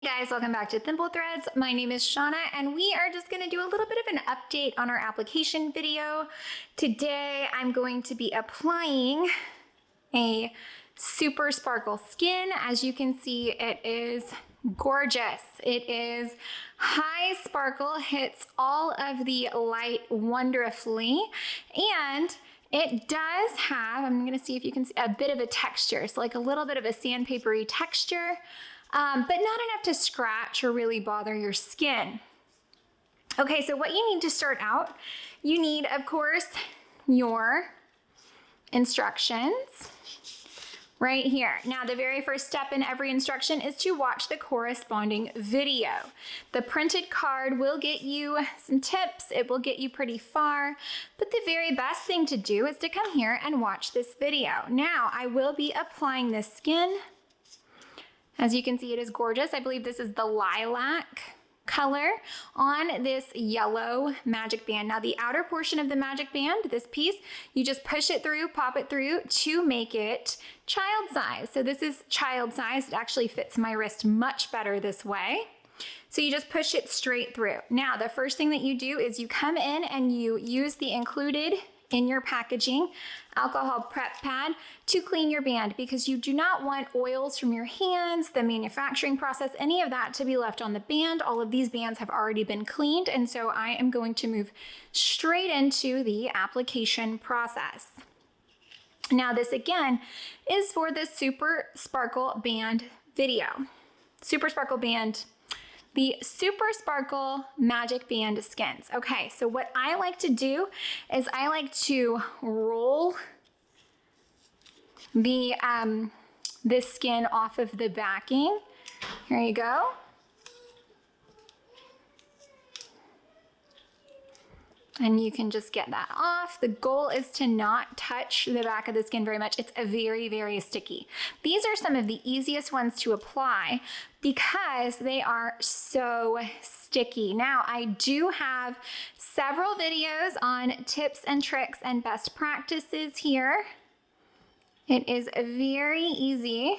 Hey guys, welcome back to Thimble Threads. My name is Shauna and we are just going to do a little bit of an update on our application video. Today I'm going to be applying a super sparkle skin. As you can see, it is gorgeous. It is high sparkle, hits all of the light wonderfully, and it does have, I'm going to see if you can see, a bit of a texture. So like a little bit of a sandpapery texture. But not enough to scratch or really bother your skin. Okay, so what you need to start out, you need, of course, your instructions right here. Now, the very first step in every instruction is to watch the corresponding video. The printed card will get you some tips. It will get you pretty far, but the very best thing to do is to come here and watch this video. Now, I will be applying this skin. As you can see, it is gorgeous. I believe this is the lilac color on this yellow magic band. Now the outer portion of the magic band, this piece, you just push it through, pop it through to make it child size. So this is child size. It actually fits my wrist much better this way. So you just push it straight through. Now the first thing that you do is you come in and you use the included in your packaging alcohol prep pad to clean your band, because you do not want oils from your hands, the manufacturing process, any of that to be left on the band. All of these bands have already been cleaned, and so I am going to move straight into the application process. Now this again is for the Super Sparkle Band video. Super Sparkle Band, the Super Sparkle Magic Band skins. Okay, so what I like to do is I like to roll the this skin off of the backing. Here you go. And you can just get that off. The goal is to not touch the back of the skin very much. It's very, very sticky. These are some of the easiest ones to apply because they are so sticky. Now, I do have several videos on tips and tricks and best practices here. It is very easy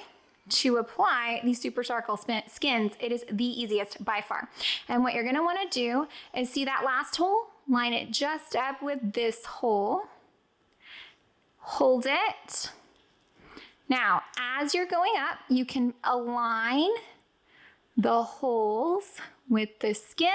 to apply these Super Sparkle skins. It is the easiest by far. And what you're gonna wanna do is see that last hole? Line it just up with this hole. Hold it. Now, as you're going up, you can align the holes with the skin.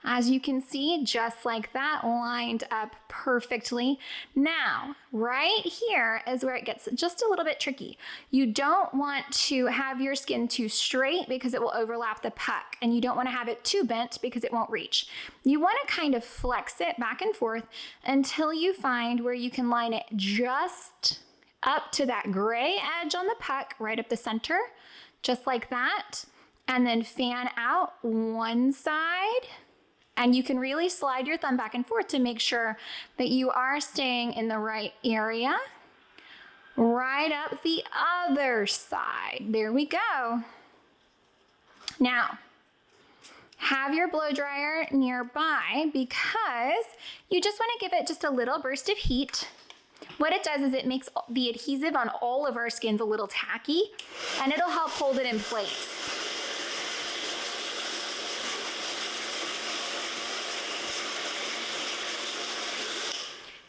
As you can see, just like that, lined up perfectly. Now, right here is where it gets just a little bit tricky. You don't want to have your skin too straight because it will overlap the puck, and you don't want to have it too bent because it won't reach. You want to kind of flex it back and forth until you find where you can line it just up to that gray edge on the puck, right up the center, just like that. And then fan out one side. And you can really slide your thumb back and forth to make sure that you are staying in the right area. Right up the other side. There we go. Now, have your blow dryer nearby because you just want to give it just a little burst of heat. What it does is it makes the adhesive on all of our skins a little tacky, and it'll help hold it in place.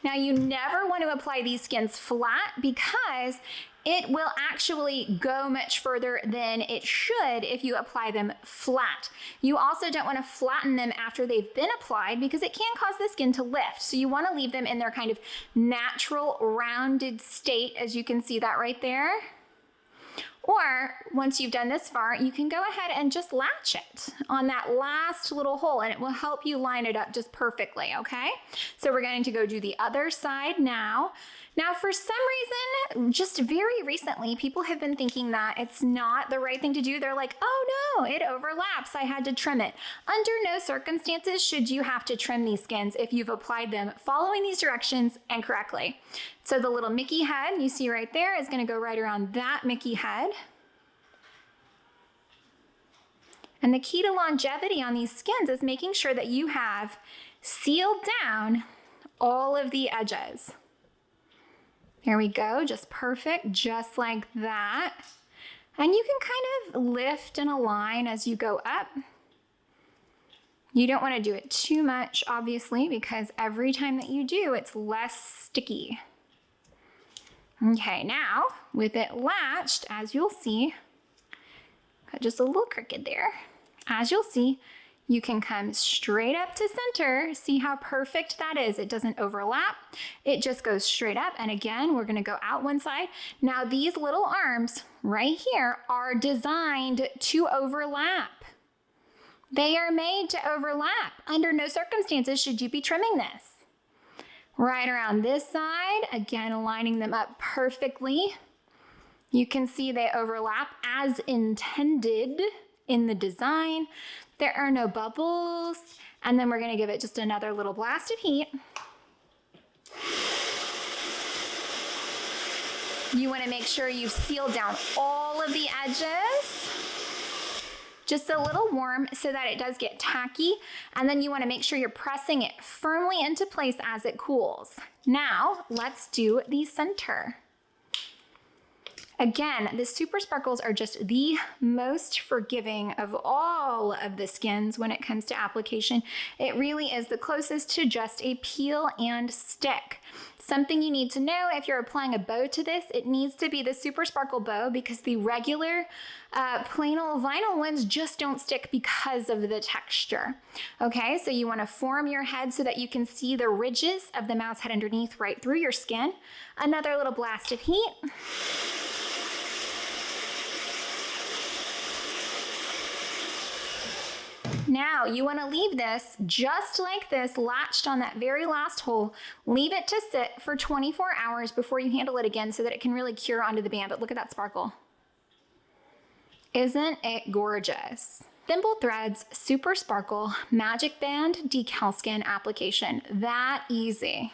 Now, you never want to apply these skins flat because it will actually go much further than it should if you apply them flat. You also don't want to flatten them after they've been applied because it can cause the skin to lift. So you want to leave them in their kind of natural rounded state, as you can see that right there. Or once you've done this far, you can go ahead and just latch it on that last little hole, and it will help you line it up just perfectly, okay? So we're going to go do the other side now. Now, for some reason, just very recently, people have been thinking that it's not the right thing to do. They're like, oh no, it overlaps. I had to trim it. Under no circumstances should you have to trim these skins if you've applied them following these directions and correctly. So the little Mickey head you see right there is going to go right around that Mickey head. And the key to longevity on these skins is making sure that you have sealed down all of the edges. There we go, just perfect, just like that. And you can kind of lift and align as you go up. You don't want to do it too much, obviously, because every time that you do, it's less sticky. Okay, now with it latched, as you'll see, got just a little crooked there. As you'll see, you can come straight up to center. See how perfect that is? It doesn't overlap. It just goes straight up. And again, we're gonna go out one side. Now these little arms right here are designed to overlap. They are made to overlap. Under no circumstances should you be trimming this. Right around this side, again, lining them up perfectly. You can see they overlap as intended in the design. There are no bubbles. And then we're gonna give it just another little blast of heat. You wanna make sure you've sealed down all of the edges. Just a little warm so that it does get tacky. And then you wanna make sure you're pressing it firmly into place as it cools. Now, let's do the center. Again, the Super Sparkles are just the most forgiving of all of the skins when it comes to application. It really is the closest to just a peel and stick. Something you need to know if you're applying a bow to this, it needs to be the Super Sparkle bow because the regular plain old vinyl ones just don't stick because of the texture. Okay, so you want to form your head so that you can see the ridges of the mouse head underneath right through your skin. Another little blast of heat. Now you want to leave this just like this, latched on that very last hole. Leave it to sit for 24 hours before you handle it again so that it can really cure onto the band. But look at that sparkle. Isn't it gorgeous? Thimble Threads Super Sparkle Magic Band Decal Skin application. That easy.